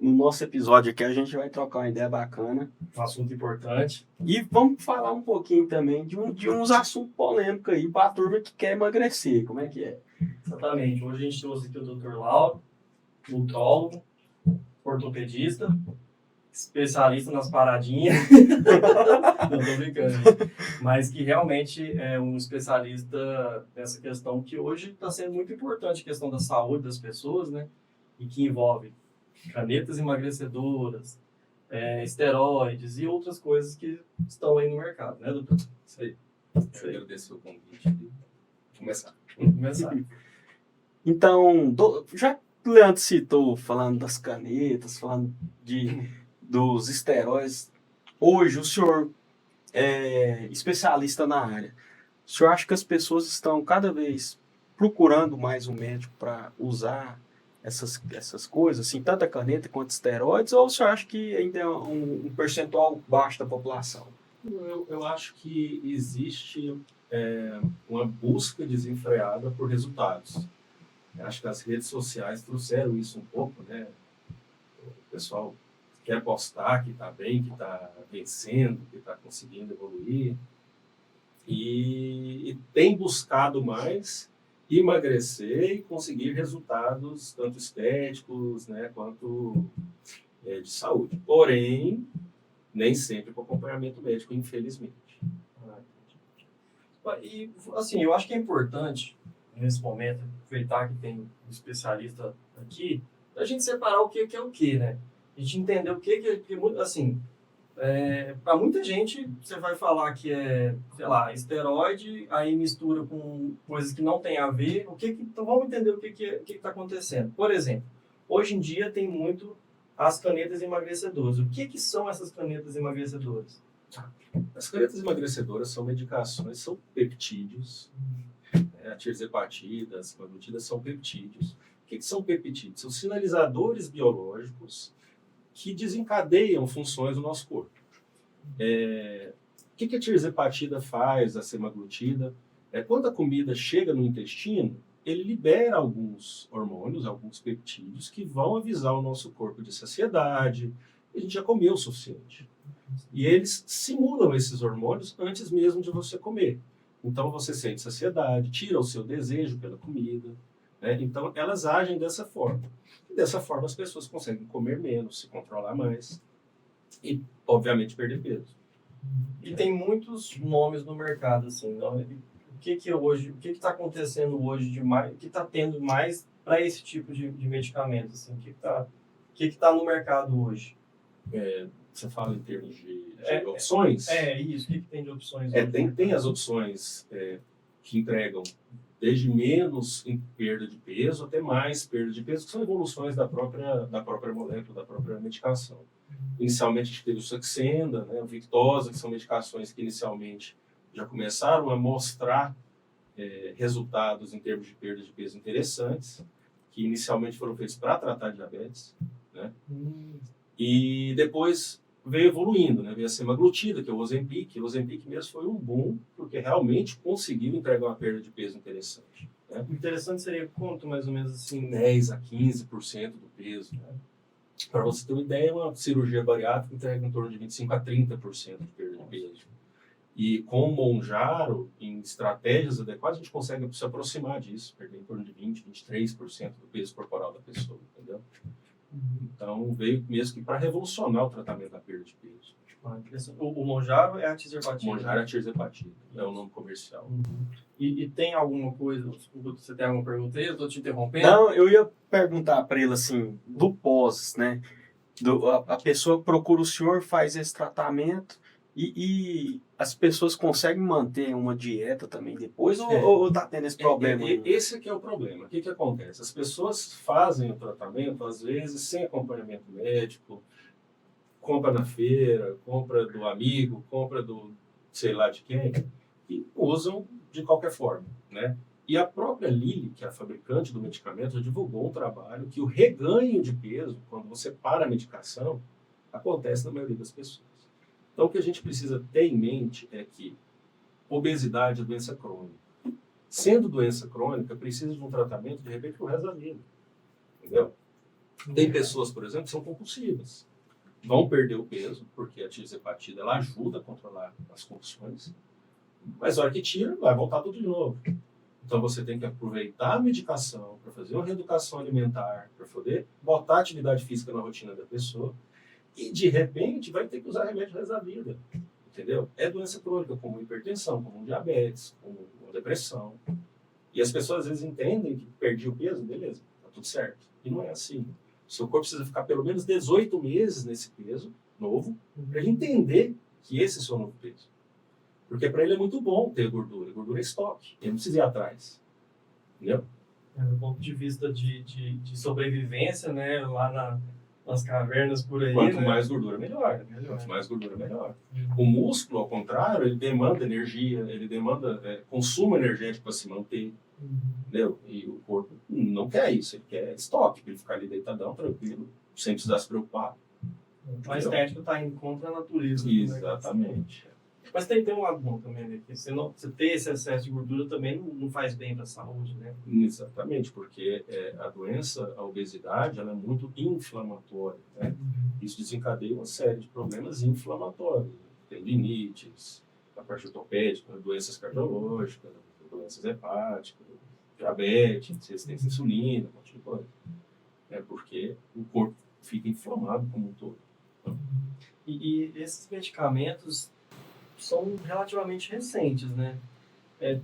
no nosso episódio aqui a gente vai trocar uma ideia bacana. Um assunto importante. E vamos falar um pouquinho também de uns assuntos polêmicos aí para a turma que quer emagrecer. Como é que é? Exatamente. Hoje a gente trouxe aqui o Dr. Lauro, nutrólogo, ortopedista, especialista nas paradinhas. Não tô brincando. Mas que realmente é um especialista nessa questão que hoje está sendo muito importante, a questão da saúde das pessoas, né? E que envolve canetas emagrecedoras, esteroides e outras coisas que estão aí no mercado, né, doutor? Isso aí. Eu agradeço o convite. Vamos começar. Vamos começar. Então, já que o Leandro citou, falando das canetas, falando dos esteroides, hoje o senhor é especialista na área. O senhor acha que as pessoas estão cada vez procurando mais um médico para usar essas coisas, assim, tanto a caneta quanto esteroides, ou o senhor acha que ainda é um percentual baixo da população? Eu acho que existe uma busca desenfreada por resultados. Eu acho que as redes sociais trouxeram isso um pouco, né? O pessoal quer postar que está bem, que está vencendo, que está conseguindo evoluir. E tem buscado mais emagrecer e conseguir resultados tanto estéticos, né, quanto de saúde. Porém, nem sempre com acompanhamento médico, infelizmente. E, assim, eu acho que é importante, nesse momento, aproveitar que tem um especialista aqui, a gente separar o que é o que, né? A gente entender o que assim, para muita gente, você vai falar que é, sei lá, esteroide, aí mistura com coisas que não tem a ver. Então vamos entender o que está acontecendo. Por exemplo, hoje em dia tem muito as canetas emagrecedoras. O que são essas canetas emagrecedoras? As canetas emagrecedoras são medicações, são peptídeos. A tirzepatida, as semaglutidas são peptídeos. O que são peptídeos? São sinalizadores biológicos que desencadeiam funções do nosso corpo. O que a tirzepatida faz, a semaglutida? Quando a comida chega no intestino, ele libera alguns hormônios, alguns peptídeos, que vão avisar o nosso corpo de saciedade, que a gente já comeu o suficiente. E eles simulam esses hormônios antes mesmo de você comer. Então você sente saciedade, tira o seu desejo pela comida, né? Então elas agem dessa forma. E dessa forma as pessoas conseguem comer menos, se controlar mais e, obviamente, perder peso. E tem muitos nomes no mercado, assim. O que está acontecendo hoje de mais, o que está tendo mais para esse tipo de medicamento, assim? O que está no mercado hoje? Você fala em termos de opções? Isso. O que tem de opções? Tem as opções que entregam desde menos em perda de peso até mais perda de peso, que são evoluções da própria molécula, da própria medicação. Inicialmente a gente teve o Saxenda, né, o Victoza, que são medicações que inicialmente já começaram a mostrar resultados em termos de perda de peso interessantes, que inicialmente foram feitos para tratar diabetes, né? E depois veio evoluindo, né? Veio a semaglutida, que é o Ozempic. O Ozempic mesmo foi um boom, porque realmente conseguiu entregar uma perda de peso interessante, né? Interessante seria quanto, mais ou menos assim? 10 a 15% do peso, né? Para você ter uma ideia, uma cirurgia bariátrica entrega em torno de 25 a 30% de perda de peso. E com o Mounjaro, em estratégias adequadas, a gente consegue se aproximar disso, perder em torno de 20, 23% do peso corporal da pessoa, entendeu? Então, veio mesmo que para revolucionar o tratamento da perda de peso. O Mounjaro é a tirzepatida? O Mounjaro é a tirzepatida, é o nome comercial. E tem alguma coisa, você tem alguma pergunta aí? Eu estou te interrompendo? Não, eu ia perguntar para ele assim, do pós, né? A pessoa procura o senhor, faz esse tratamento e as pessoas conseguem manter uma dieta também depois ou tá tendo esse problema? Esse aqui é o problema. O que acontece? As pessoas fazem o tratamento, às vezes, sem acompanhamento médico, compra na feira, compra do amigo, compra do sei lá de quem, e usam de qualquer forma, né? E a própria Lilly, que é a fabricante do medicamento, já divulgou um trabalho que o reganho de peso, quando você para a medicação, acontece na maioria das pessoas. Então, o que a gente precisa ter em mente é que obesidade é doença crônica. Sendo doença crônica, precisa de um tratamento, de repente, pro resto da vida. Entendeu? Tem pessoas, por exemplo, que são compulsivas. Vão perder o peso, porque a tirzepatida ela ajuda a controlar as compulsões, mas na hora que tira, vai voltar tudo de novo. Então você tem que aproveitar a medicação para fazer uma reeducação alimentar, para poder botar a atividade física na rotina da pessoa, e de repente vai ter que usar remédio o resto da vida. Entendeu? É doença crônica, como hipertensão, como diabetes, como depressão. E as pessoas às vezes entendem que perdi o peso, beleza, tá tudo certo. E não é assim. O seu corpo precisa ficar pelo menos 18 meses nesse peso novo, para ele entender que esse é o seu novo peso. Porque para ele é muito bom ter gordura. Gordura é estoque. Ele não precisa ir atrás. Entendeu? Do ponto de vista de sobrevivência, né? Lá nas cavernas por aí. Quanto né? mais gordura, melhor. Quanto mais gordura, melhor. O músculo, ao contrário, ele demanda energia, ele demanda consumo energético para se manter. Entendeu? E o corpo não quer isso. Ele quer estoque, para ele ficar ali deitadão, tranquilo, sem precisar se preocupar. A estética está indo contra a natureza. Exatamente. Né? Mas tem um lado bom também, né? Que você ter esse excesso de gordura também não faz bem para a saúde, né? Exatamente, porque a doença, a obesidade, ela é muito inflamatória, né? Isso desencadeia uma série de problemas inflamatórios, tendinites, a parte ortopédica, doenças cardiológicas, doenças hepáticas, diabetes, resistência à insulina, um monte de coisa. Porque o corpo fica inflamado como um todo. E esses medicamentos são relativamente recentes, né?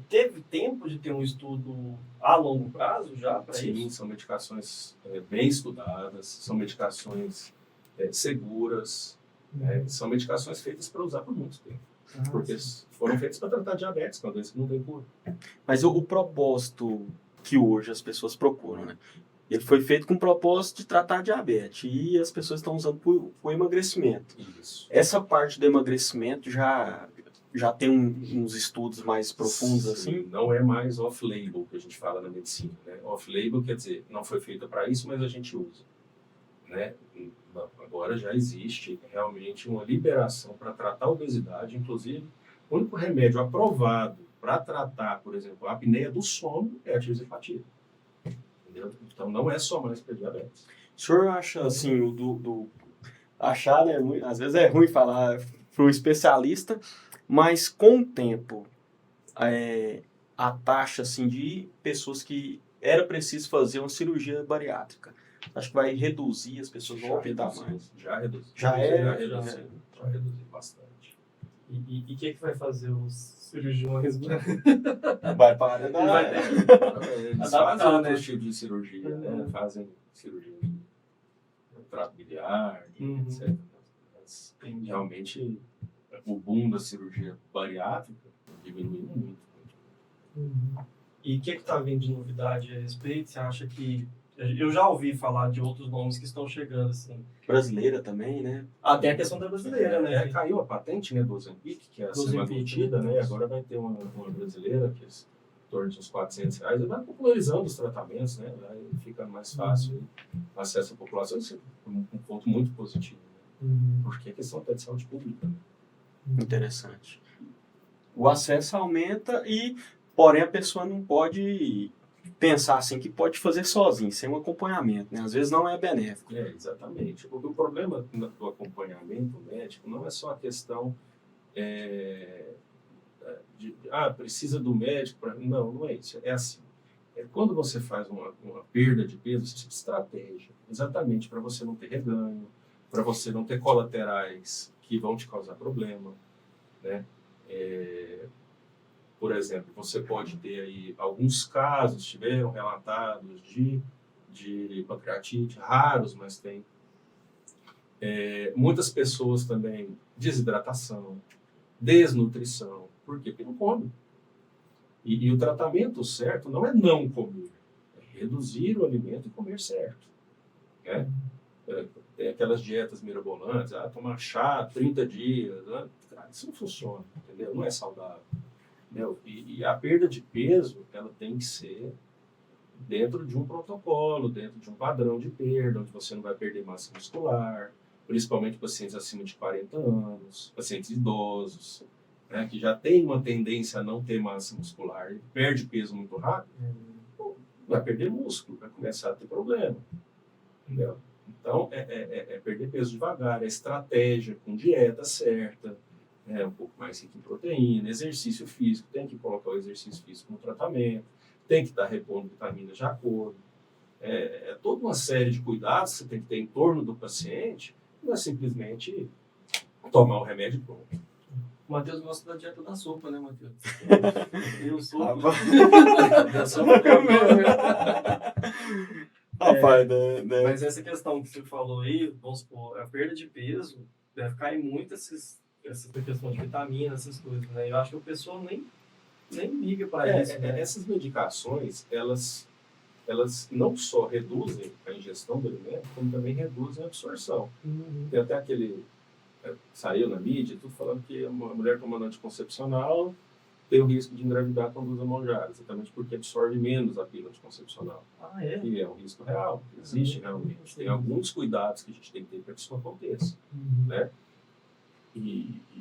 Teve tempo de ter um estudo a longo prazo já para isso? Sim, são medicações bem estudadas, são medicações seguras, são medicações feitas para usar por muito tempo. Porque foram feitas para tratar diabetes, que é uma doença que não tem cura. Mas o propósito que hoje as pessoas procuram, né? Ele foi feito com o propósito de tratar diabetes e as pessoas estão usando por emagrecimento. Isso. Essa parte do emagrecimento já tem uns estudos mais profundos. Sim, assim? não é mais off-label que a gente fala na medicina. Né? Off-label quer dizer, não foi feita para isso, mas a gente usa. Né? Agora já existe realmente uma liberação para tratar a obesidade, inclusive o único remédio aprovado para tratar, por exemplo, a apneia do sono é a tirzepatida. Então não é só mais para diabetes. O senhor acha assim, achar, né? Às vezes é ruim falar para um especialista, mas com o tempo, a taxa assim, de pessoas que era preciso fazer uma cirurgia bariátrica, acho que vai reduzir, as pessoas vão optar mais. Já reduziu. Já reduziu bastante. E o que vai fazer os cirurgiões? Vai parar, Eles fazem outros tipos de cirurgia, né? Fazem cirurgia de trato biliar, etc. Mas, realmente, o boom da cirurgia bariátrica diminuiu muito. E o que está vindo de novidade a respeito? Você acha que... Eu já ouvi falar de outros nomes que estão chegando, assim. Brasileira também, né? Até a questão da brasileira, né? Caiu a patente, né, do Ozempic, que é a semaglutida, né? Agora vai ter uma brasileira, que é em torno de uns R$400. E vai popularizando os tratamentos, né? Aí fica mais fácil acesso à população. Isso é um ponto muito positivo, né? Porque é questão até de saúde pública. Né? Interessante. O acesso aumenta porém, a pessoa não pode pensar assim que pode fazer sozinho, sem um acompanhamento, né? Às vezes não é benéfico. Exatamente. Porque o problema do acompanhamento médico não é só a questão precisa do médico para... Não é isso. É assim. Quando você faz uma perda de peso, você precisa de estratégia. Exatamente, para você não ter reganho, para você não ter colaterais que vão te causar problema, né? Por exemplo, você pode ter aí alguns casos, tiveram relatados de pancreatite, raros, mas tem. Muitas pessoas também, desidratação, desnutrição. Por quê? Porque não come. E o tratamento certo não é não comer, é reduzir o alimento e comer certo. Né? Tem aquelas dietas mirabolantes, tomar chá 30 dias, né? Isso não funciona, entendeu? Não é saudável. E a perda de peso, ela tem que ser dentro de um protocolo, dentro de um padrão de perda, onde você não vai perder massa muscular, principalmente pacientes acima de 40 anos, pacientes idosos, né, que já tem uma tendência a não ter massa muscular e perde peso muito rápido, vai perder músculo, vai começar a ter problema. Entendeu? Então, é perder peso devagar, é estratégia, com dieta certa, um pouco mais rico em proteína, exercício físico, tem que colocar o exercício físico no tratamento, tem que estar repondo vitaminas de acordo. Toda uma série de cuidados que você tem que ter em torno do paciente, não é simplesmente tomar o remédio pronto. O Matheus gosta da dieta da sopa, né, Matheus? Eu sou. Da sopa que eu Rapaz, Mas essa questão que você falou aí, vamos supor, a perda de peso deve cair muito essa questão de vitaminas, essas coisas, né? Eu acho que a pessoa nem liga para isso, né? Essas medicações, elas não só reduzem a ingestão do alimento, como também reduzem a absorção. Tem até aquele saiu na mídia, tudo falando que uma mulher tomando anticoncepcional tem o risco de engravidar quando usa Mounjaro, exatamente porque absorve menos a pílula anticoncepcional. Ah, é? E é um risco real, existe realmente. Tem alguns cuidados que a gente tem que ter para que isso não aconteça. Né?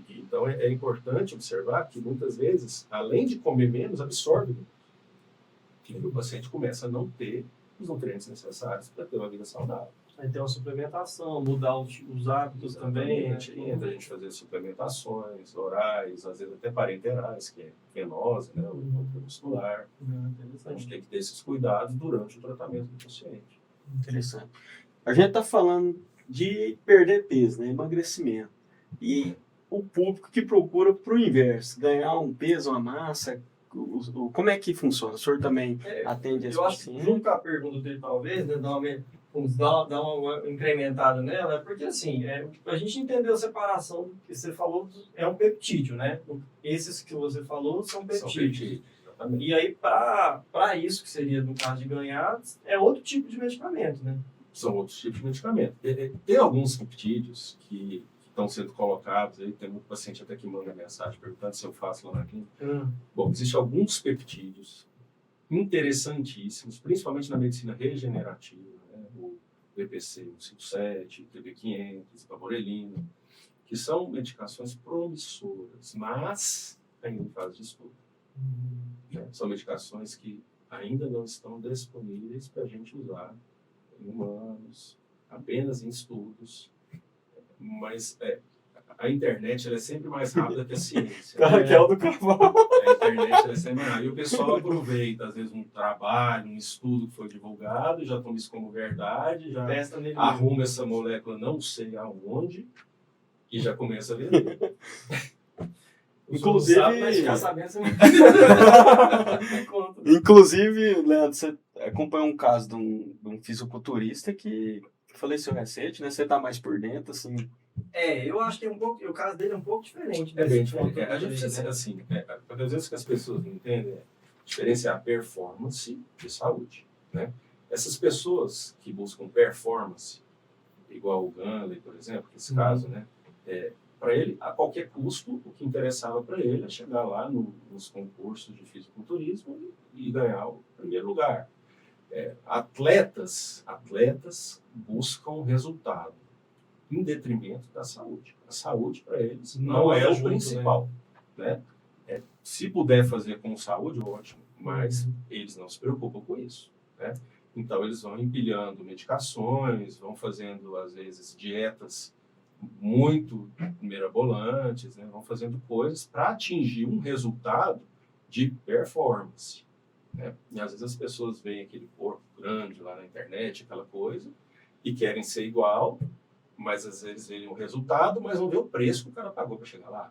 Então é importante observar que muitas vezes, além de comer menos, absorve menos. E o paciente começa a não ter os nutrientes necessários para ter uma vida saudável. Aí tem uma suplementação, mudar os hábitos também. Né? Entra a gente fazer suplementações orais, às vezes até parenterais, que é venose, né, o muscular. A gente tem que ter esses cuidados durante o tratamento do paciente. Interessante. A gente está falando de perder peso, né, emagrecimento. E o público que procura para o inverso, ganhar um peso, uma massa, como é que funciona? O senhor também atende esse paciente? Eu acho que junto com a pergunta dele, talvez, né, dar uma incrementada nela, porque assim, a gente entendeu a separação que você falou, é um peptídeo, né? Esses que você falou são peptídeos. E aí, para isso, que seria no caso de ganhar, é outro tipo de medicamento, né? São outros tipos de medicamento. Tem alguns peptídeos que estão sendo colocados, aí tem muito paciente até que manda mensagem perguntando se eu faço lá na clínica. Bom, existem alguns peptídeos interessantíssimos, principalmente na medicina regenerativa, o BPC 157, TB500, Paborelina, que são medicações promissoras, mas ainda em fase de estudo. São medicações que ainda não estão disponíveis para a gente usar em humanos, apenas em estudos, mas a internet ela é sempre mais rápida que a ciência. Raquel do Carvalho. A internet ela é sempre mais rápida. E o pessoal aproveita, às vezes, um trabalho, um estudo que foi divulgado, já toma isso como verdade, já arruma essa molécula não sei aonde e já começa a vender. Inclusive, Leandro, você acompanhou um caso de um fisiculturista que faleceu recente, né? Você está mais por dentro, assim. Eu acho que o caso dele é um pouco diferente. É bem diferente. A gente precisa ser assim, às vezes que as pessoas não entendem é diferenciar performance de saúde, né? Essas pessoas que buscam performance, igual o Gunley, por exemplo, nesse caso, né? Para ele, a qualquer custo, o que interessava para ele é chegar lá nos concursos de fisiculturismo e ganhar o primeiro lugar. Atletas buscam resultado em detrimento da saúde. A saúde, para eles, não é o principal. Né? Se puder fazer com saúde, ótimo, mas eles não se preocupam com isso. Né? Então, eles vão empilhando medicações, vão fazendo, às vezes, dietas muito mirabolantes, né? Vão fazendo coisas para atingir um resultado de performance. Né? E às vezes as pessoas veem aquele corpo grande lá na internet, aquela coisa, e querem ser igual, mas às vezes veem o resultado, mas não vê o preço que o cara pagou para chegar lá.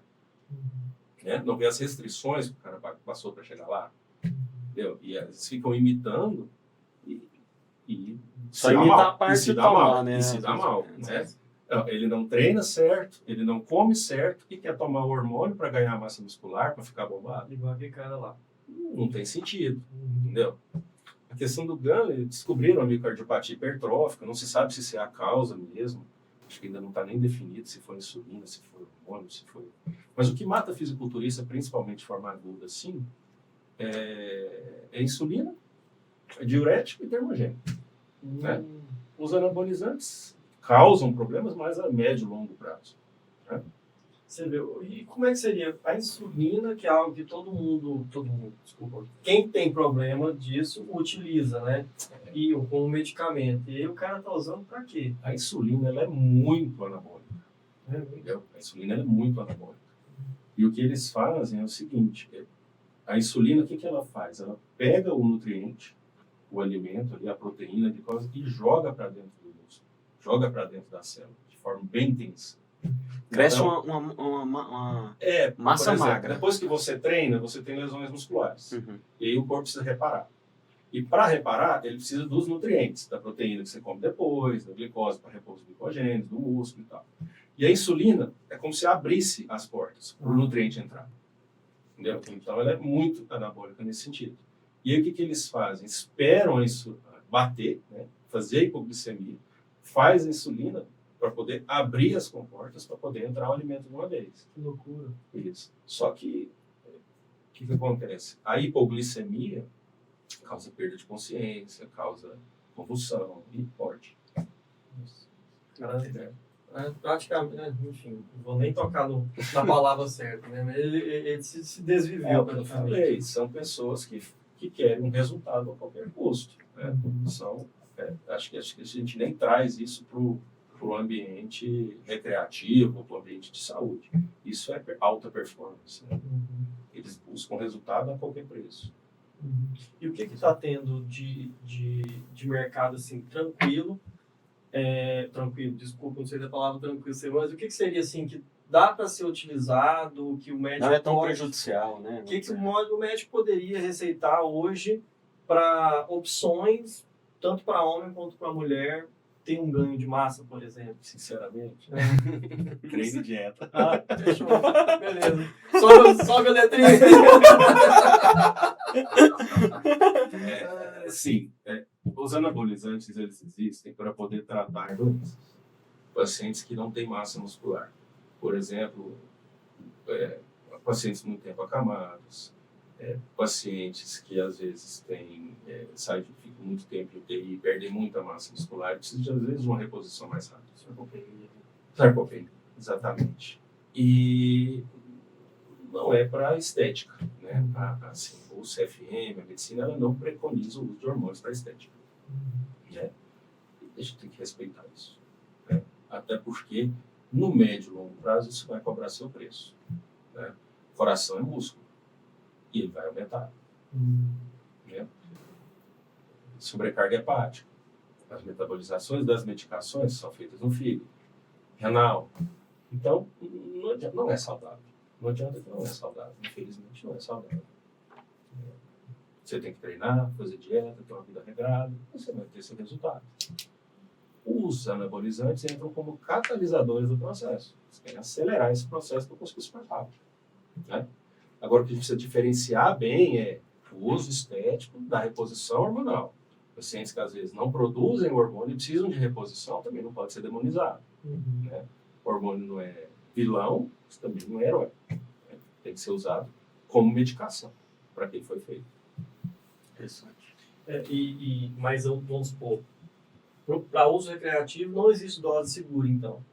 Né? Não vê as restrições que o cara passou para chegar lá. Entendeu? E às vezes ficam imitando e só imita a parte de tomar, né? E se dá mal, né? Ele não treina certo, ele não come certo e quer tomar hormônio para ganhar massa muscular, para ficar bombado. Igual aquele cara lá. Não tem sentido, entendeu? A questão do Gunley, descobriram a miocardiopatia hipertrófica, não se sabe se isso é a causa mesmo. Acho que ainda não está nem definido se foi insulina, se foi hormônio, se foi... Mas o que mata fisiculturista, principalmente de forma aguda, sim, é insulina, diurético e termogênico. Né? Os anabolizantes causam problemas, mas a médio e longo prazo. Né? Você vê, e como é que seria a insulina, que é algo que desculpa, quem tem problema disso utiliza, né? E como medicamento. E aí o cara tá usando para quê? A insulina ela é muito anabólica. Entendeu? A insulina ela é muito anabólica. E o que eles fazem é o seguinte: a insulina, o que, que ela faz? Ela pega o nutriente, o alimento, ali, a proteína, a glicose, e joga para dentro do músculo, joga para dentro da célula, de forma bem intensa. Cresce Então, uma por massa exemplo, magra. depois que você treina, você tem lesões musculares. Uhum. E aí o corpo precisa reparar. E para reparar, ele precisa dos nutrientes, da proteína que você come depois, da glicose para repor os glicogênios, do músculo e tal. E a insulina é como se abrisse as portas para o nutriente entrar. Entendeu? Então ela é muito anabólica nesse sentido. E aí o que, que eles fazem? Esperam isso bater, né? Fazer a hipoglicemia, faz a insulina para poder abrir as comportas para poder entrar o alimento de uma vez. Que loucura. Isso. Só que o que acontece? A hipoglicemia causa perda de consciência, causa convulsão e morte. Praticamente, né? Enfim, não vou nem tocar na palavra certa, né? Mas ele se desviveu. O que eu falei, são pessoas que querem um resultado a qualquer custo. Né? Acho que a gente nem traz isso para o ambiente recreativo, para o ambiente de saúde. Isso é alta performance. Né? Eles buscam resultado a qualquer preço. E o que está tendo de mercado assim, tranquilo? Tranquilo, desculpa, não sei da palavra tranquilo, mas o que seria assim que dá para ser utilizado, que o médico Não é tão pode, prejudicial, né? o que o médico poderia receitar hoje para opções, tanto para homem quanto para mulher, ter um ganho de massa, por exemplo? Sinceramente, treino e dieta. Fechou. Beleza. Sobe a letrinha. Sim, os anabolizantes eles existem para poder tratar doenças. Pacientes que não têm massa muscular. Por exemplo, pacientes muito tempo acamados, pacientes que às vezes ficam muito tempo em UTI e perdem muita massa muscular e precisam de, às vezes, uma reposição mais rápida. Sarcopenia, exatamente. E não é para estética, né? Assim, o CFM, a medicina, ela não preconiza o uso de hormônios para estética. Né? E a gente tem que respeitar isso. Né? Até porque, no médio e longo prazo, isso vai cobrar seu preço. Né? Coração é músculo. E ele vai aumentar. Né? Sobrecarga hepática. As metabolizações das medicações são feitas no fígado. Renal. Então, não é saudável. Não adianta que não é saudável. Infelizmente, não é saudável. Você tem que treinar, fazer dieta, ter uma vida regrada, você vai ter esse resultado. Os anabolizantes entram como catalisadores do processo. Você quer acelerar esse processo para conseguir super rápido. Né? Agora, o que a gente precisa diferenciar bem é o uso estético da reposição hormonal. Pacientes que às vezes não produzem o hormônio e precisam de reposição também não pode ser demonizado. Né? O hormônio não é vilão, mas também não é herói. Né? Tem que ser usado como medicação para quem foi feito. Interessante. Mas vamos supor, para uso recreativo não existe dose segura, então?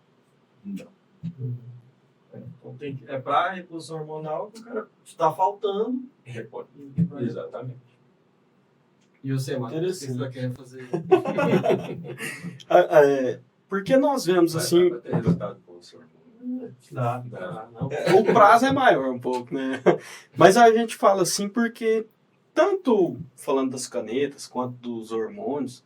Não. Então para reposição hormonal que o cara está faltando. Repõe. Exatamente. E você, Marcos, Interessante. você quer fazer? Porque nós vemos assim, Vai ter resultado com o seu hormônio. Não. o prazo é maior um pouco, né? Mas a gente fala assim porque, tanto falando das canetas quanto dos hormônios,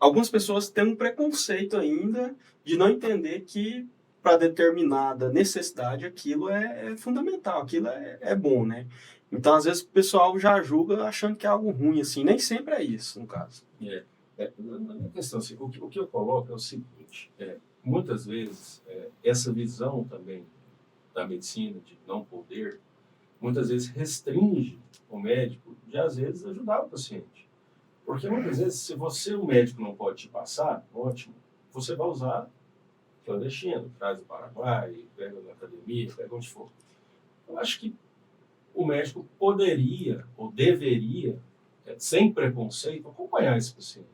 algumas pessoas têm um preconceito ainda de não entender que para determinada necessidade aquilo é fundamental, aquilo é bom, né? Então, às vezes, o pessoal já julga achando que é algo ruim, assim. Nem sempre é isso, no caso. Na questão, assim, o que eu coloco é o seguinte, muitas vezes, essa visão também da medicina, de não poder, muitas vezes restringe o médico de, às vezes, ajudar o paciente. Porque, muitas vezes, se o médico não pode te passar, ótimo, você vai usar clandestino, traz do Paraguai, pega na academia, pega onde for. Eu acho que o médico poderia ou deveria, sem preconceito, acompanhar esse paciente.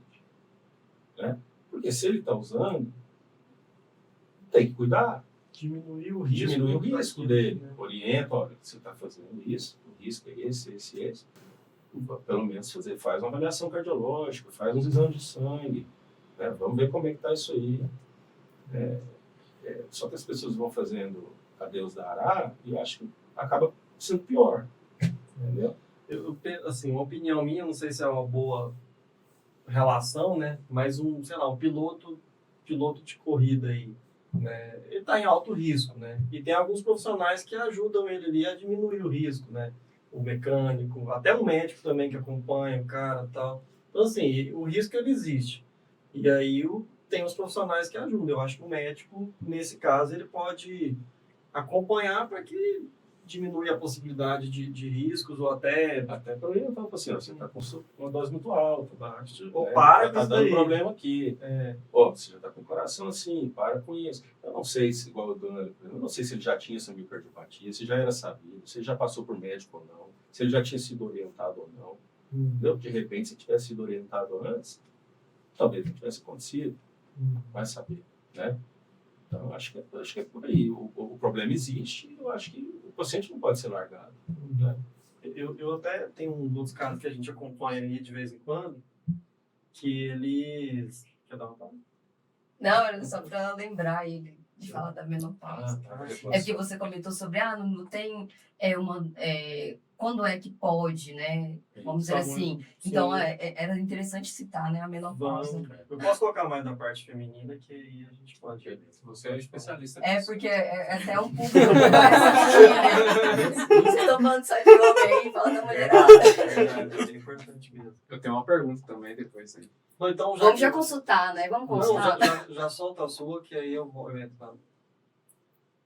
Né? Porque se ele está usando, tem que cuidar. Diminuir o risco. Diminui o risco dele. Né? Orienta, olha, você está fazendo isso, o risco é esse. Pelo menos faz uma avaliação cardiológica, faz uns exames de sangue, né? Vamos ver como é que está isso aí. Só que as pessoas vão fazendo a Deus dará e eu acho que acaba sendo pior. Entendeu? Assim, uma opinião minha, não sei se é uma boa relação, né? Mas um piloto de corrida aí, né? Ele está em alto risco, né? E tem alguns profissionais que ajudam ele ali a diminuir o risco, né? O mecânico, até o médico também que acompanha o cara e tal. Então, assim, o risco ele existe. E aí tem os profissionais que ajudam. Eu acho que o médico, nesse caso, ele pode acompanhar para que diminui a possibilidade de riscos ou até para orientar o paciente, você está com uma dose muito alta, baixo. ou para está dando problema aqui. Você já está com o coração assim, para com isso. Eu não sei se, igual o Dona, eu não sei se ele já tinha essa miocardiopatia, se já era sabido, se ele já passou por médico ou não, se ele já tinha sido orientado ou não. Entendeu? De repente, se tivesse sido orientado antes, talvez não tivesse acontecido. Vai saber, né? Então, acho que é por aí. O problema existe e eu acho que o paciente não pode ser largado. Né? Eu até tenho um dos casos que a gente acompanha aí de vez em quando, que eles... Quer dar uma palavra? Não, era só para lembrar ele de falar da menopausa. É porque você comentou sobre, não tem quando é que pode, né? Vamos dizer assim. Então, era interessante citar, né, a menopausa. Eu posso colocar mais na parte feminina, que aí a gente pode... Você é especialista. Porque é até um público mais né? Vocês estão falando só de homem aí, falando da mulherada. É importante mesmo. Eu tenho uma pergunta também depois. Hein? Então, Vamos já consultar, né? Vamos consultar. Já solta a sua, que aí eu entro.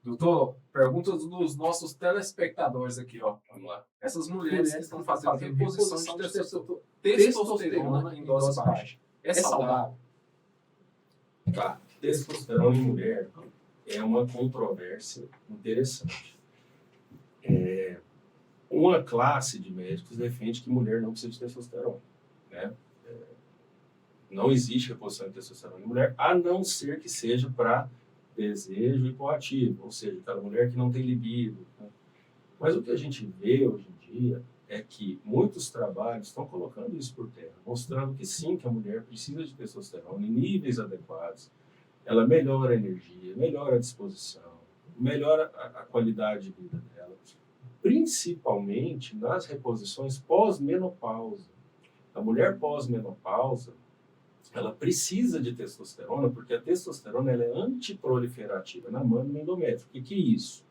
Doutor, perguntas dos nossos telespectadores aqui, ó. Vamos lá. Essas mulheres que estão fazendo reposição de testosterona em dose baixa. É saudável? Tá. Testosterona em mulher é uma controvérsia interessante. Uma classe de médicos defende que mulher não precisa de testosterona, né? Não existe reposição de testosterona em mulher, a não ser que seja para desejo hipoativo, ou seja, aquela mulher que não tem libido. Né? Mas o que a gente vê hoje em dia é que muitos trabalhos estão colocando isso por terra, mostrando que sim, que a mulher precisa de testosterona em níveis adequados. Ela melhora a energia, melhora a disposição, melhora a qualidade de vida dela, principalmente nas reposições pós-menopausa. A mulher pós-menopausa, ela precisa de testosterona, porque a testosterona ela é antiproliferativa na mama e no endométrio. O que é isso?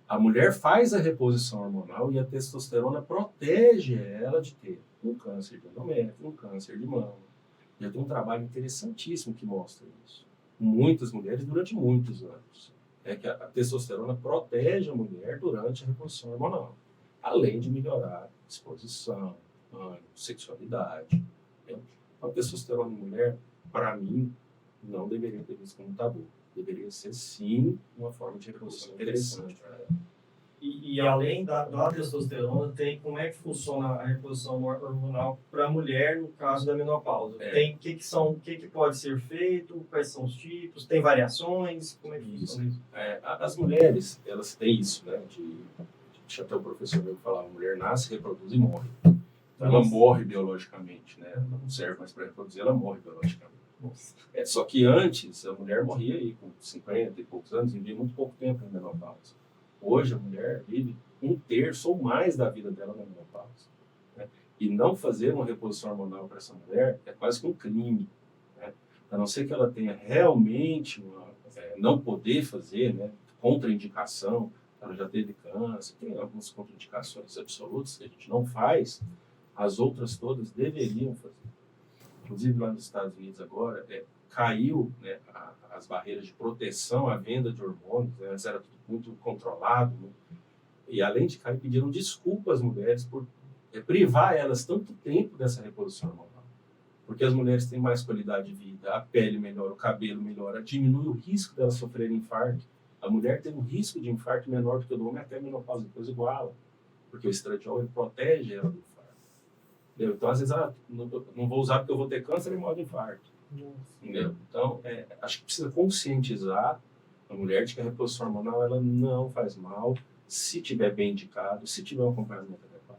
A mulher faz a reposição hormonal e a testosterona protege ela de ter um câncer de endométrio, um câncer de mama. Já tem um trabalho interessantíssimo que mostra isso. Muitas mulheres durante muitos anos. É que a testosterona protege a mulher durante a reposição hormonal. Além de melhorar disposição, ânimo, sexualidade. A testosterona em mulher, para mim, não deveria ter visto como um tabu. Deveria ser, sim, uma forma de reposição interessante. E além da testosterona, tem como é que funciona a reposição hormonal para a mulher no caso da menopausa? Tem o que pode ser feito, quais são os tipos, tem variações, como é que funciona isso? As mulheres, elas têm isso, né? Deixa até o professor meu falar, a mulher nasce, reproduz e morre. Ela morre biologicamente, né? Ela não serve mais para reproduzir, ela morre biologicamente. Só que antes, a mulher morria aí com 50 e poucos anos, vivia muito pouco tempo na menopausa. Hoje, a mulher vive 1/3 ou mais da vida dela na menopausa. Né? E não fazer uma reposição hormonal para essa mulher é quase que um crime. Né? A não ser que ela tenha realmente não poder fazer, né? Contraindicação, ela já teve câncer, tem algumas contraindicações absolutas que a gente não faz. As outras todas deveriam fazer. Inclusive, lá nos Estados Unidos agora, caiu, né, as barreiras de proteção à venda de hormônios. Né, antes era tudo muito controlado. Né, e, além de cair, pediram desculpas às mulheres por privar elas tanto tempo dessa reposição hormonal. Porque as mulheres têm mais qualidade de vida, a pele melhora, o cabelo melhora, diminui o risco delas sofrerem infarto. A mulher tem um risco de infarto menor do que o do homem, até a menopausa depois iguala. Porque o estradiol ele protege ela do infarto. Então, às vezes, não vou usar porque eu vou ter câncer e morro de infarto. Entendeu? Então, acho que precisa conscientizar A mulher de que a reposição hormonal ela não faz mal se tiver bem indicado, se tiver um acompanhamento adequado.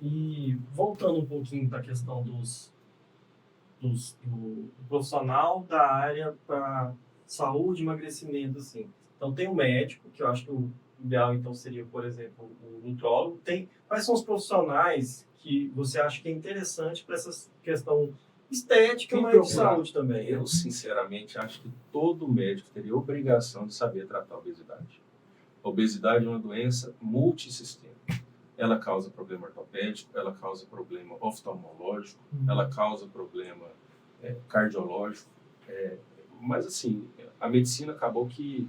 E voltando um pouquinho para a questão do profissional da área para saúde e emagrecimento, assim. Então, tem o médico, que eu acho que o ideal, então, seria, por exemplo, o nutrólogo. Quais são os profissionais que você acha que é interessante para essa questão estética, Quem mas de procurar? saúde também? Eu, sinceramente, acho que todo médico teria obrigação de saber tratar a obesidade. A obesidade é uma doença multissistêmica. Ela causa problema ortopédico, ela causa problema oftalmológico, ela causa problema cardiológico. Mas, assim, a medicina acabou que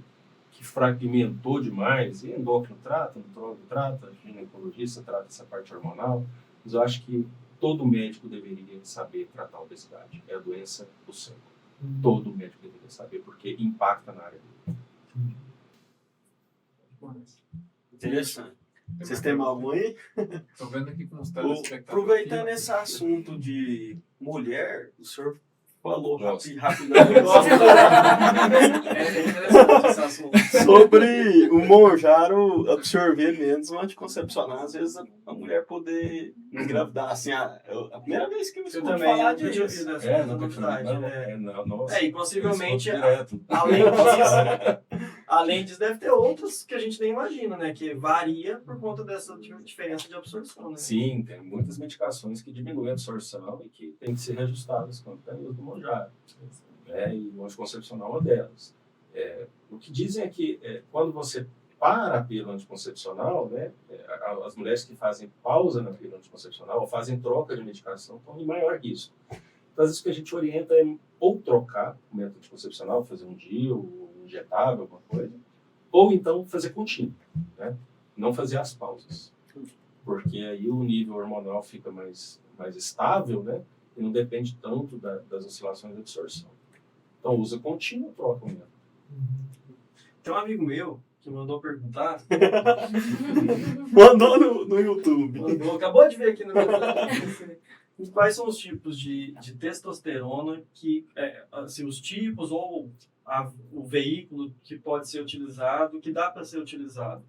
fragmentou demais, e endócrino trata, nutrólogo trata, ginecologista trata essa parte hormonal, mas eu acho que todo médico deveria saber tratar a obesidade. É a doença do século. Todo médico deveria saber, porque impacta na área dele. Interessante. Vocês têm algum aí? Tô vendo aqui com os Aproveitando telespectadores. esse assunto de mulher, o senhor falou Gosto. rapidamente É interessante esse assunto. sobre o Monjaro absorver menos o anticoncepcional. Às vezes a mulher poder engravidar. Assim, a primeira vez que eu Eu escuto também falar nunca tinha disso. ouvido essa Não, novidade. nossa. E possivelmente, Direto. além disso, deve ter outros que a gente nem imagina, né? Que varia por conta dessa diferença de absorção, né? Sim, tem muitas medicações que diminuem a absorção e que tem que ser reajustadas quando tem uso do Monjaro. E o anticoncepcional é uma delas. O que dizem é que quando você para a pílula anticoncepcional, né, as mulheres que fazem pausa na pílula anticoncepcional ou fazem troca de medicação estão em maior risco. Então, às vezes, o que a gente orienta é ou trocar o método anticoncepcional, fazer um DIU, injetável, alguma coisa, ou então fazer contínuo, né? Não fazer as pausas. Porque aí o nível hormonal fica mais estável, né? E não depende tanto das oscilações de absorção. Então, usa contínuo, troca o método. Tem um amigo meu que mandou perguntar. Mandou no YouTube. Acabou de ver aqui no meu. Quais são os tipos de testosterona que, assim, os tipos ou o veículo que pode ser utilizado, que dá para ser utilizado?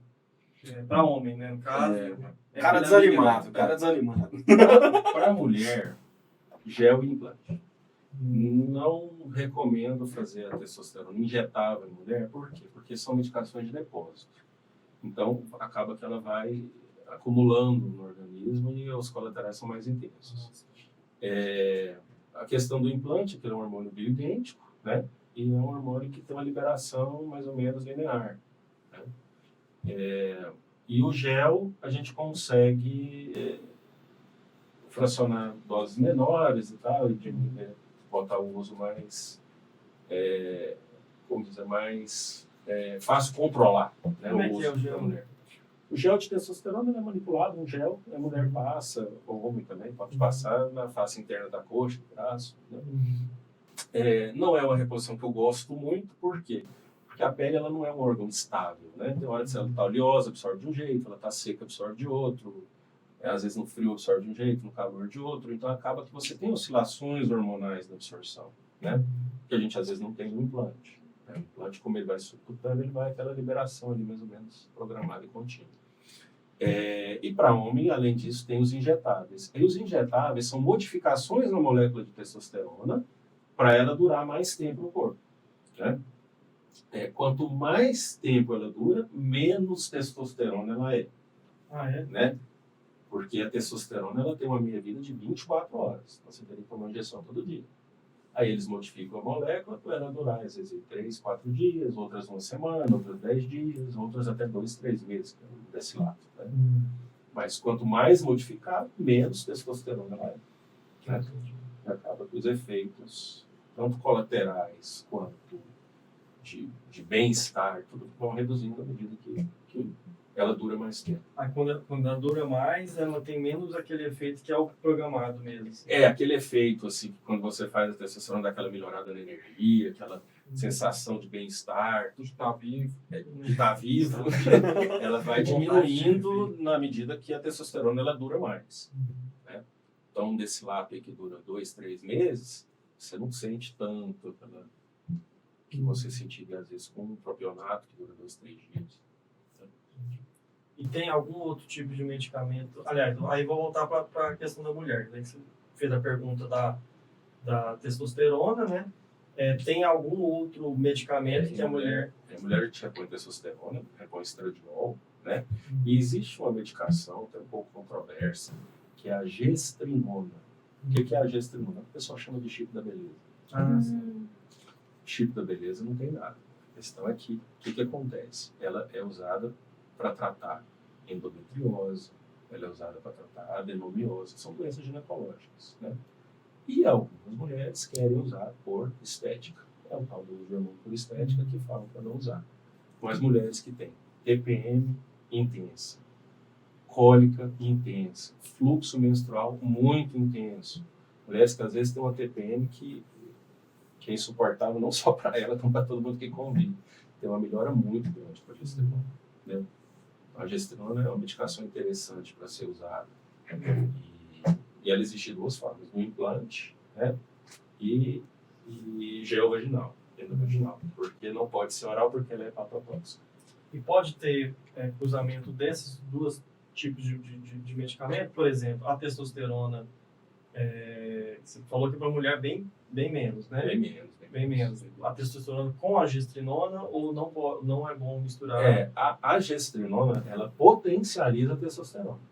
Para homem, né? No caso. Cara desanimado, cara desanimado. Para a mulher, gel e implante. Não recomendo fazer a testosterona injetável em mulher, por quê? Porque são medicações de depósito. Então, acaba que ela vai acumulando no organismo e os colaterais são mais intensos. A questão do implante, que é um hormônio bioidêntico, né? E é um hormônio que tem uma liberação mais ou menos linear. Né? E o gel, a gente consegue fracionar doses menores e tal, e botar o uso mais, mais fácil controlar, né, Como é o que é uso o gel? da mulher. O gel de testosterona é manipulado, um gel, a mulher passa, o homem também pode passar na face interna da coxa, do braço. Né? Não é uma reposição que eu gosto muito, por quê? Porque a pele ela não é um órgão estável, né? Tem hora que ela está oleosa, absorve de um jeito, ela está seca, absorve de outro, às vezes no frio absorve de um jeito, no calor de outro, então acaba que você tem oscilações hormonais na absorção, né? Que a gente às vezes não tem no implante. Né? O implante, como ele vai subcutâneo, ele vai aquela liberação ali mais ou menos programada e contínua. E para homem, além disso, tem os injetáveis. E os injetáveis são modificações na molécula de testosterona para ela durar mais tempo no corpo. Né? Quanto mais tempo ela dura, menos testosterona ela é. Né? Porque a testosterona ela tem uma meia-vida de 24 horas. Então, você teria que tomar injeção todo dia. Aí eles modificam a molécula para ela durar, às vezes, 3, 4 dias, outras uma semana, outras 10 dias, outras até 2, 3 meses desse lado. Né? Mas quanto mais modificado, menos testosterona ela é. Né? E acaba que os efeitos, tanto colaterais quanto de bem-estar, tudo vão reduzindo à medida que ela dura mais tempo. Quando ela dura mais, ela tem menos aquele efeito que é o programado mesmo. Assim. Aquele efeito, assim, que quando você faz a testosterona, dá aquela melhorada na energia, aquela sensação de bem-estar, De estar vivo. de estar vivo, ela vai diminuindo na medida que a testosterona ela dura mais. Né? Então, desse lado aí que dura 2, 3 meses, você não sente tanto que você sentiria, às vezes, com um propionato que dura 2, 3 dias. E tem algum outro tipo de medicamento? Aliás, aí vou voltar para a questão da mulher, né? Que você fez a pergunta da testosterona, né? Tem algum outro medicamento que a mulher... A mulher que repõe testosterona, repõe estradiol, né? E existe uma medicação, até um pouco controversa, que é a gestrinona. O que é a gestrinona? O pessoal chama de chip da beleza. Chip da beleza não tem nada. A questão é que, o que acontece? Ela é usada para tratar endometriose, ela é usada para tratar adenomiose, que são doenças ginecológicas, né? E algumas mulheres querem usar por estética. É o tal do uso de hormônio por estética que falam para não usar. Mas mulheres que têm TPM intensa, cólica intensa, fluxo menstrual muito intenso, mulheres que às vezes têm uma TPM que é insuportável não só para ela, como para todo mundo que convive. Tem uma melhora muito grande com a gestrinona, né? A gestrinona é uma medicação interessante para ser usada. E ela existe de 2 formas, no implante, né? E gel vaginal, endovaginal. Porque não pode ser oral porque ela é hepatotóxica. E pode ter cruzamento desses 2 tipos de medicamento? Por exemplo, a testosterona, você falou que para mulher bem menos, né? Bem menos. A testosterona com a gestrinona ou não é bom misturar? A gestrinona, ela potencializa a testosterona.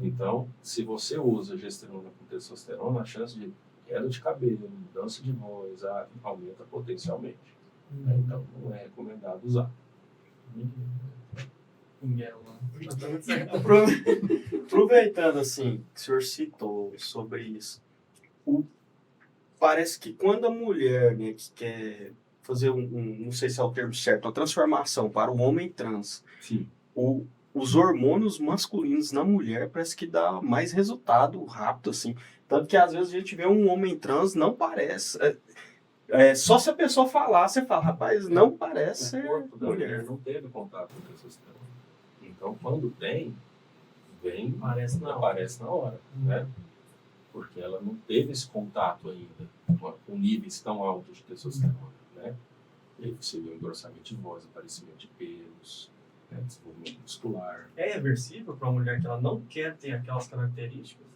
Então, se você usa gestrinona com testosterona, a chance de queda de cabelo, mudança de voz, aumenta potencialmente. Então, não é recomendado usar. Aproveitando assim, que o senhor citou sobre isso, parece que quando a mulher, né, que quer fazer não sei se é o termo certo, uma transformação para o homem trans, Sim. Os hormônios masculinos na mulher parece que dá mais resultado rápido, assim. Tanto que às vezes a gente vê um homem trans, não parece. Só se a pessoa falar, você fala, rapaz, não parece O ser corpo da mulher. mulher não teve contato com testosterona. Então, quando vem Aparece na hora, né? Porque ela não teve esse contato ainda com níveis tão altos de testosterona, né? E aí você vê um engrossamento de voz, aparecimento de pelos, né? Desenvolvimento muscular. É reversível para uma mulher que ela não quer ter aquelas características?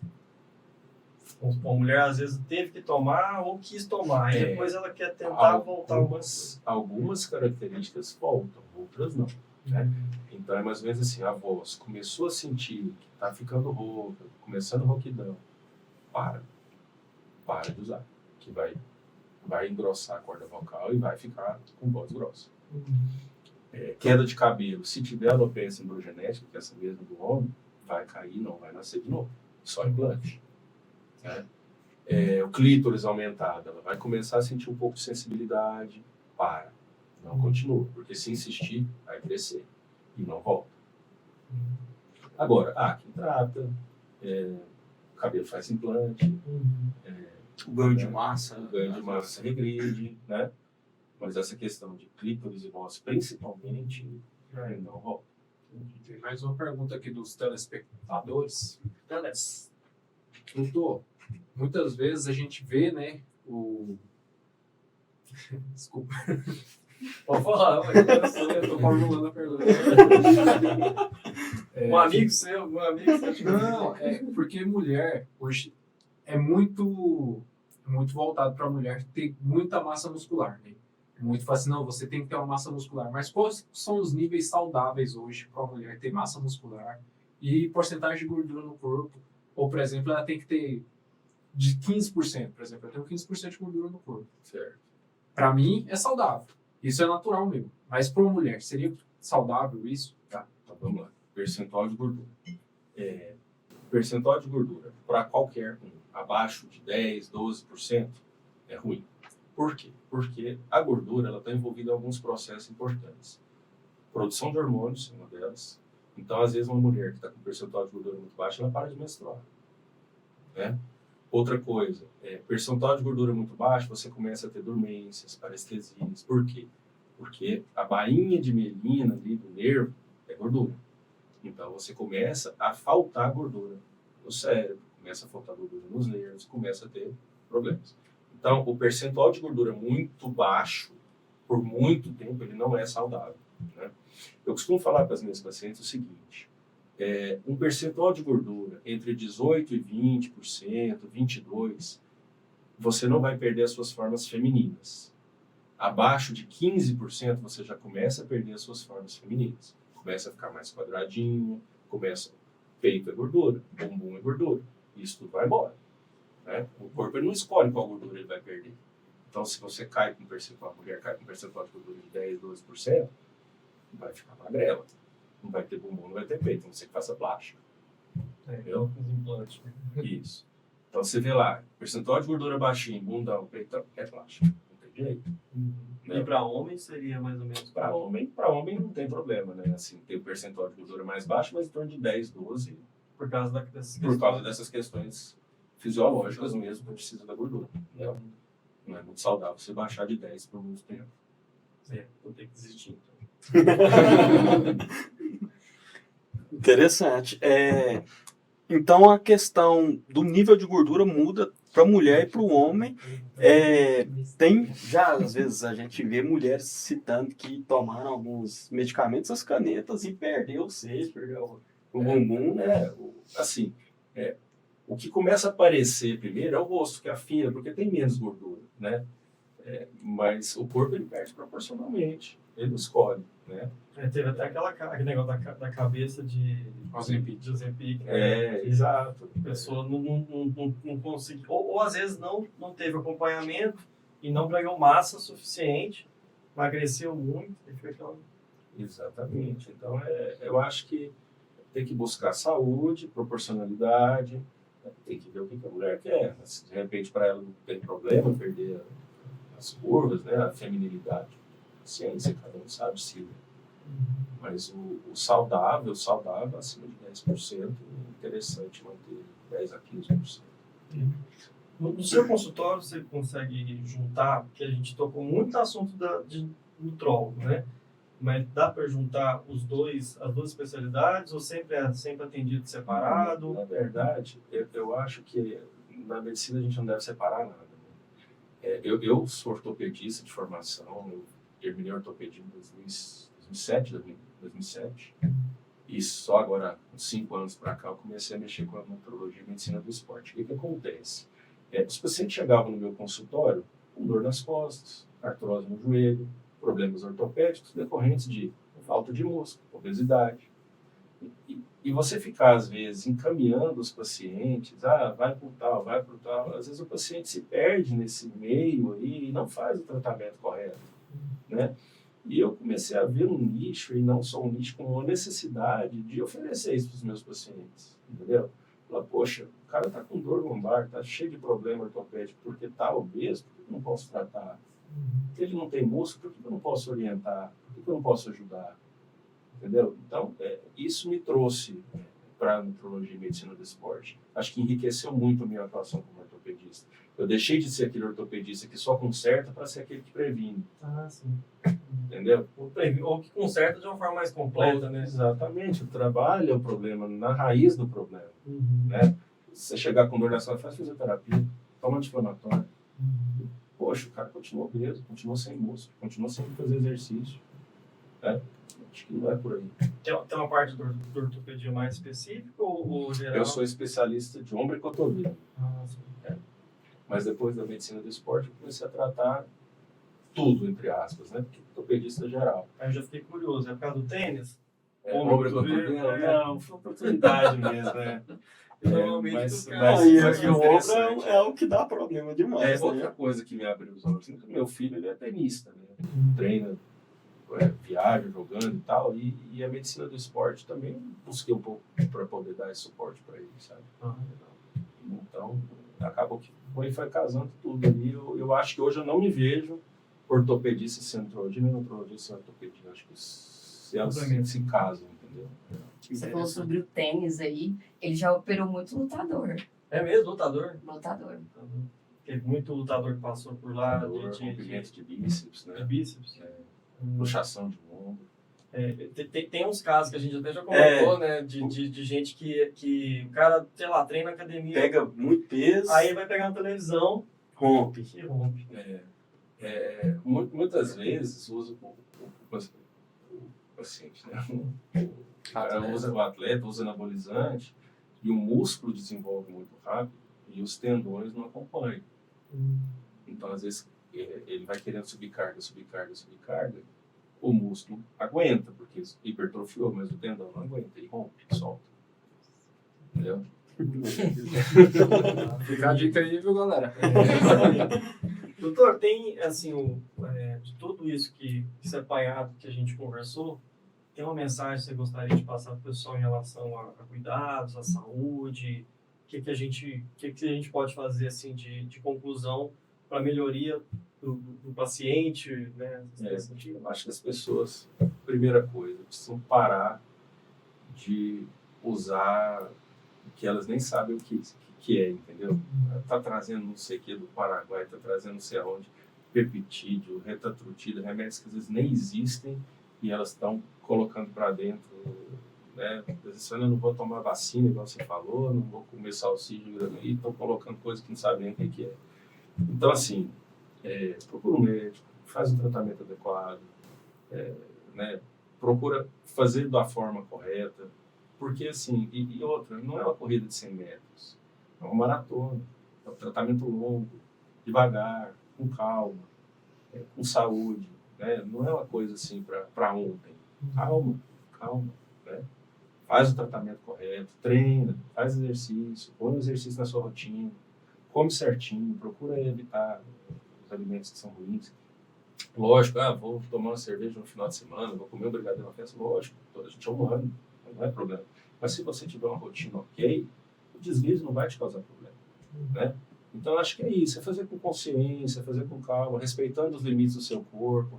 A mulher às vezes teve que tomar ou quis tomar, e depois ela quer tentar voltar algumas características voltam, outras não. Né? Então é mais ou menos assim, a voz começou a sentir que está ficando rouca, começando rouquidão, para de usar, que vai engrossar a corda vocal e vai ficar com voz grossa. Queda de cabelo, se tiver alopecia androgenética, que é essa mesma do homem, vai cair, não vai nascer de novo, só implante. Né? O clítoris aumentado, ela vai começar a sentir um pouco de sensibilidade, não continua, porque se insistir, vai crescer e não volta. Agora, quem trata, o cabelo faz implante, O ganho de massa. O ganho de massa regride, né? Mas essa questão de clítoris e voz, principalmente, não volta. Tem mais uma pergunta aqui dos telespectadores. Doutor, muitas vezes a gente vê, né, Desculpa. Pode falar, eu tô formulando a pergunta. Um amigo seu. Não, porque mulher hoje é muito voltado para a mulher ter muita massa muscular, né? Muito fácil, não, você tem que ter uma massa muscular. Mas quais são os níveis saudáveis hoje para a mulher ter massa muscular e porcentagem de gordura no corpo? Ou, por exemplo, ela tem que ter de 15%, por exemplo, eu tenho 15% de gordura no corpo. Certo. Para mim, é saudável. Isso é natural mesmo. Mas para uma mulher, seria saudável isso? Tá, então vamos lá. Percentual de gordura. Percentual de gordura para qualquer um abaixo de 10, 12% é ruim. Por quê? Porque a gordura está envolvida em alguns processos importantes. Produção de hormônios é uma delas. Então, às vezes, uma mulher que está com percentual de gordura muito baixo, ela para de menstruar. Né? Outra coisa, percentual de gordura muito baixo, você começa a ter dormências, parestesias. Por quê? Porque a bainha de mielina ali do nervo é gordura. Então, você começa a faltar gordura no cérebro, começa a faltar gordura nos nervos, começa a ter problemas. Então, o percentual de gordura muito baixo por muito tempo, ele não é saudável, né? Eu costumo falar para as minhas pacientes o seguinte, um percentual de gordura entre 18% e 20%, 22%, você não vai perder as suas formas femininas. Abaixo de 15%, você já começa a perder as suas formas femininas. Começa a ficar mais quadradinho, peito é gordura, bumbum é gordura. Isso tudo vai embora, né? O corpo ele não escolhe qual gordura ele vai perder. Então, se você cai com percentual, a mulher cai com percentual de gordura de 10%, 12%, vai ficar magrela. Não vai ter bumbum, não vai ter peito, não sei que faça plástica. Entendeu? Os implantes. Isso. Então, você vê lá, percentual de gordura baixinho, bundão, peito, é plástica. Não tem jeito. E para homem seria mais ou menos? Para homem não tem problema, né? Assim, tem o percentual de gordura mais baixo, mas em torno de 10, 12, Por causa dessas questões fisiológicas mesmo que precisa da gordura. Né? Não é muito saudável você baixar de 10 por muito tempo. Vou ter que desistir. Interessante. Então a questão do nível de gordura muda para a mulher e para o homem. Tem já às vezes a gente vê mulheres citando que tomaram alguns medicamentos, as canetas e perdeu o seios, perdeu o bumbum. O que começa a aparecer primeiro é o rosto, que afina, porque tem menos gordura, né? Mas o corpo ele perde proporcionalmente, ele escolhe, né? Teve até aquele negócio da cabeça de Ozempic. Exato. A pessoa não conseguiu, ou às vezes não teve acompanhamento e não ganhou massa suficiente, emagreceu muito e fica aquela... Exatamente. Então, eu acho que tem que buscar saúde, proporcionalidade, tem que ver o que a mulher quer. Se de repente para ela não tem problema perder as curvas, né, a feminilidade, a ciência, cada um sabe se. Mas o saudável acima de 10%, é interessante manter 10 a 15%. No seu consultório você consegue juntar, porque a gente tocou muito no assunto de nutrólogo, né? Mas dá para juntar as duas especialidades ou sempre é atendido separado? Na verdade, eu acho que na medicina a gente não deve separar nada. Né? Eu sou ortopedista de formação, eu terminei ortopedia em 2007, e só agora, uns 5 anos para cá, eu comecei a mexer com a nutrologia e medicina do esporte. O que acontece? Os pacientes chegavam no meu consultório com dor nas costas, artrose no joelho, problemas ortopédicos decorrentes de falta de músculo, obesidade. E você ficar, às vezes, encaminhando os pacientes, vai por tal, às vezes o paciente se perde nesse meio aí e não faz o tratamento correto, né? E eu comecei a ver um nicho, e não só um nicho, como uma necessidade de oferecer isso para os meus pacientes, entendeu? Falar, poxa, o cara está com dor lombar, está cheio de problema ortopédico, porque está obeso, por que eu não posso tratar? Porque ele não tem músculo, por que eu não posso orientar? Por que eu não posso ajudar? Entendeu? Então, isso me trouxe para a nutrologia e medicina do esporte. Acho que enriqueceu muito a minha atuação como ortopedista. Eu deixei de ser aquele ortopedista que só conserta para ser aquele que previne. Sim. Entendeu? Ou que conserta de uma forma mais completa, né? Exatamente. O trabalho é o problema, na raiz do problema. Né? Se você chegar com dor nas costas, faz fisioterapia, toma anti-inflamatório. Poxa, o cara continua obeso, continua sem músculo, continua sem fazer exercício. Né? Acho que não é por aí. Tem uma parte do ortopedia mais específica ou geral? Eu sou especialista de ombro e cotovelo. Sim. Mas depois da medicina do esporte, eu comecei a tratar tudo, entre aspas, né? Porque ortopedista geral. Aí eu já fiquei curioso. É por causa do tênis? Ombro e cotovelo? Não, foi oportunidade mesmo, né? Mas E o ombro é o que dá problema demais. Outra coisa que me abriu os olhos. Meu filho, ele é tenista, né? Treina, viaja jogando e tal. E a medicina do esporte também busquei um pouco para poder dar esse suporte para ele, sabe? Então, acabou que foi casando tudo ali. Eu acho que hoje eu não me vejo ortopedista sem nutrologia, nem nutrologista sem ortopedia. Acho que elas se casam, entendeu? Você falou sobre o tênis aí, ele já operou muito lutador. É mesmo? Lutador? Lutador. Teve muito lutador que passou por lá. Rompimento de bíceps, né? De bíceps. Luxação de ombro. Tem uns casos que a gente até já comentou, né? De gente que o cara, sei lá, treina na academia. Pega muito peso. Aí vai pegar na televisão. Rompe. E rompe. Muitas vezes usa o paciente, né? O cara usa o atleta, usa anabolizante, e o músculo desenvolve muito rápido e os tendões não acompanham. Então, às vezes, ele vai querendo subir carga, o músculo aguenta, porque hipertrofiou, mas o tendão não aguenta, ele rompe, solta. Entendeu? Fica a dica aí, viu, galera? Doutor, tem, assim, de tudo isso que esse apanhado que a gente conversou, tem uma mensagem que você gostaria de passar para o pessoal em relação a cuidados, à saúde? O que a gente pode fazer, assim, de conclusão para a melhoria do paciente, né? Eu acho que as pessoas, primeira coisa, precisam parar de usar o que elas nem sabem o que é, entendeu? Tá trazendo não sei o que do Paraguai, tá trazendo não sei aonde, peptídeo, retatrutida, remédios que às vezes nem existem e elas estão colocando para dentro, né? Às vezes eu não vou tomar vacina, igual você falou, não vou comer salsicha, e estão colocando coisas que não sabem nem o que é. Então, assim, procura um médico, faz um tratamento adequado, né? Procura fazer da forma correta, porque, assim, e outra, não é uma corrida de 100 metros, é uma maratona, é um tratamento longo, devagar, com calma, com saúde, né? Não é uma coisa assim para ontem. Calma, né? Faz o tratamento correto, treina, faz exercício, põe o exercício na sua rotina, come certinho, procura evitar os alimentos que são ruins. Lógico, vou tomar uma cerveja no final de semana, vou comer um brigadeiro na festa, lógico, toda a gente é humano, não é problema. Mas se você tiver uma rotina ok, o desvio não vai te causar problema, né? Então, acho que é isso, é fazer com consciência, fazer com calma, respeitando os limites do seu corpo,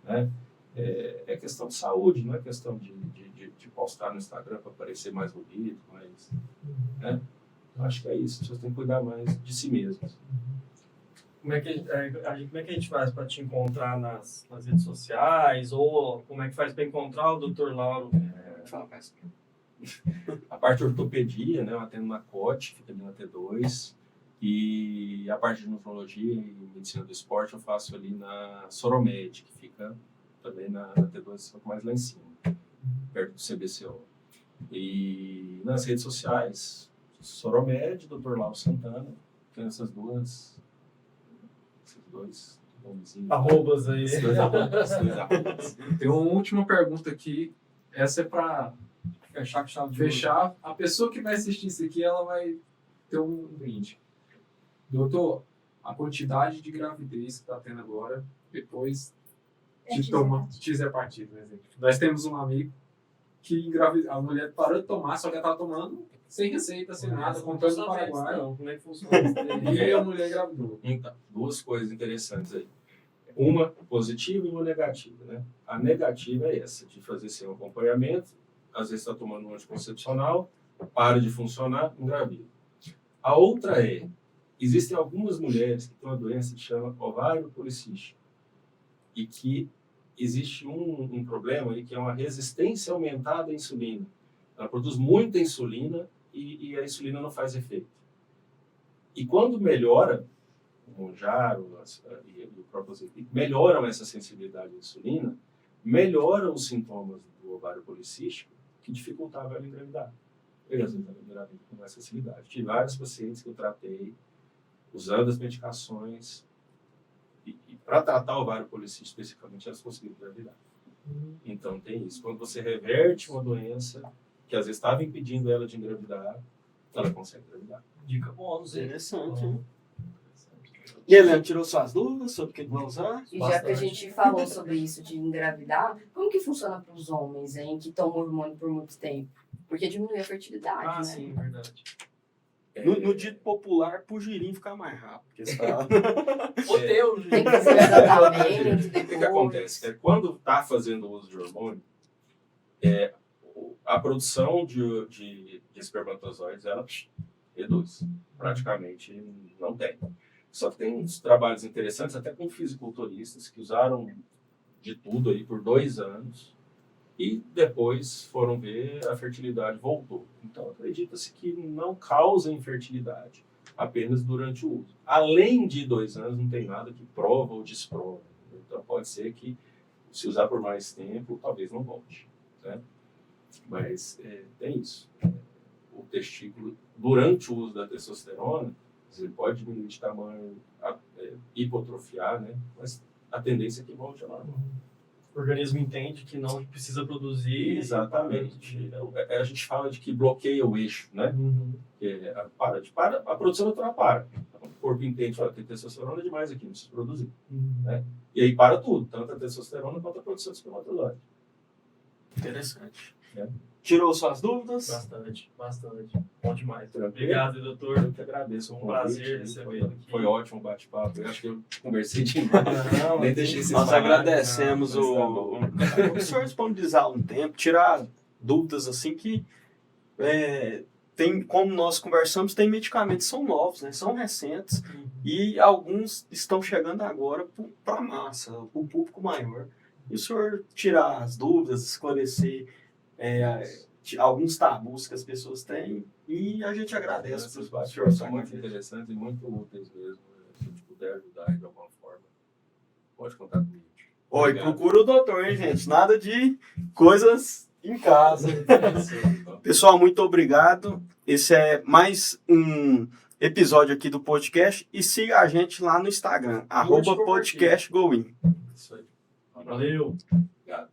né? É questão de saúde, não é questão de postar no Instagram para parecer mais bonito, né? Acho que é isso, vocês têm que cuidar mais de si mesmos. Como é que a gente faz para te encontrar nas redes sociais? Ou como é que faz para encontrar o Dr. Lauro? Fala mais. A parte de ortopedia, né, eu atendo na COT, fica ali na T2. E a parte de nefrologia e medicina do esporte eu faço ali na Soromed, que fica também na T2, só que mais lá em cima, perto do CBCO. E nas redes sociais, Soromed, Dr. Lauro Santana, tem esses dois nomezinhos. Arrobas aí. Esses dois arrobas. Tem uma última pergunta aqui. Essa é para Fechar com chave de fechar. A pessoa que vai assistir isso aqui, ela vai ter um brinde. Doutor, a quantidade de gravidez que está tendo agora, depois de tomar X-hepatite, por exemplo. Nós temos um amigo que a mulher parou de tomar, só que ela estava tomando sem receita, sem nada, comprando no Paraguai. Como é que funciona isso? E a mulher engravidou. Então, duas coisas interessantes aí. Uma positiva e uma negativa, né? A negativa é essa, de fazer sem acompanhamento, às vezes está tomando um anticoncepcional, para de funcionar, engravida. A outra existem algumas mulheres que têm uma doença que chama ovário policístico e que existe um problema aí que é uma resistência aumentada à insulina. Ela produz muita insulina e a insulina não faz efeito. E quando melhora, o Mounjaro e o próprio Ozempic melhoram essa sensibilidade à insulina, melhoram os sintomas do ovário policístico que dificultava ela engravidar. Eu, às vezes, engravidei com mais facilidade. Tive vários pacientes que eu tratei usando as medicações e para tratar o ovário policístico especificamente, elas conseguiram engravidar. Então, tem isso. Quando você reverte uma doença que às vezes estava impedindo ela de engravidar, ela consegue engravidar. Dica bônus, hein? Interessante, hein? E a Helena tirou suas dúvidas sobre o que vai usar? E já que a gente falou sobre isso de engravidar, como que funciona para os homens, hein, que tomam hormônio por muito tempo? Porque diminui a fertilidade, né? Sim, verdade. No dito popular, pro girinho ficar mais rápido. Porque você tá... Tem que fazer tratamento O que depois. acontece? Quando está fazendo uso de hormônio, a produção de espermatozoides ela reduz. Praticamente não tem. Só que tem uns trabalhos interessantes, até com fisiculturistas, que usaram de tudo aí por 2 anos e depois foram ver a fertilidade voltou. Então acredita-se que não causa infertilidade apenas durante o uso. Além de 2 anos, não tem nada que prova ou desprova. Então, pode ser que, se usar por mais tempo, talvez não volte, né? Mas tem isso. O testículo, durante o uso da testosterona, ele pode diminuir de tamanho, hipotrofiar, né? Mas a tendência é que volte a normal. O organismo entende que não precisa produzir. Exatamente. A gente fala de que bloqueia o eixo, né? A produção natural para. O corpo entende que tem testosterona demais aqui, não precisa produzir. Né? E aí para tudo, tanto a testosterona quanto a produção de espermatozoide. Interessante. É. Tirou suas dúvidas? Bastante. Bom demais. Tranquilo. Obrigado, doutor. Eu que agradeço. Um prazer recebê-lo aqui. Foi ótimo o bate-papo. Eu acho que eu conversei demais. Nem deixei vocês Nós falarem. agradecemos Não, mas tá bom. o senhor disponibilizar um tempo, tirar dúvidas assim que tem, como nós conversamos, tem medicamentos que são novos, né? São recentes e alguns estão chegando agora para a massa, para o público maior. E o senhor tirar as dúvidas, esclarecer alguns tabus que as pessoas têm e a gente agradece Esses por bate-papos são muito interessantes e muito úteis mesmo. Se eu puder ajudar de alguma forma, pode contar comigo. Oi, Obrigado. procura o doutor, hein, gente? Nada de coisas em casa. Pessoal, muito obrigado. Esse é mais um episódio aqui do podcast. E siga a gente lá no Instagram, @podcastgoin. Isso aí. Valeu. Obrigado.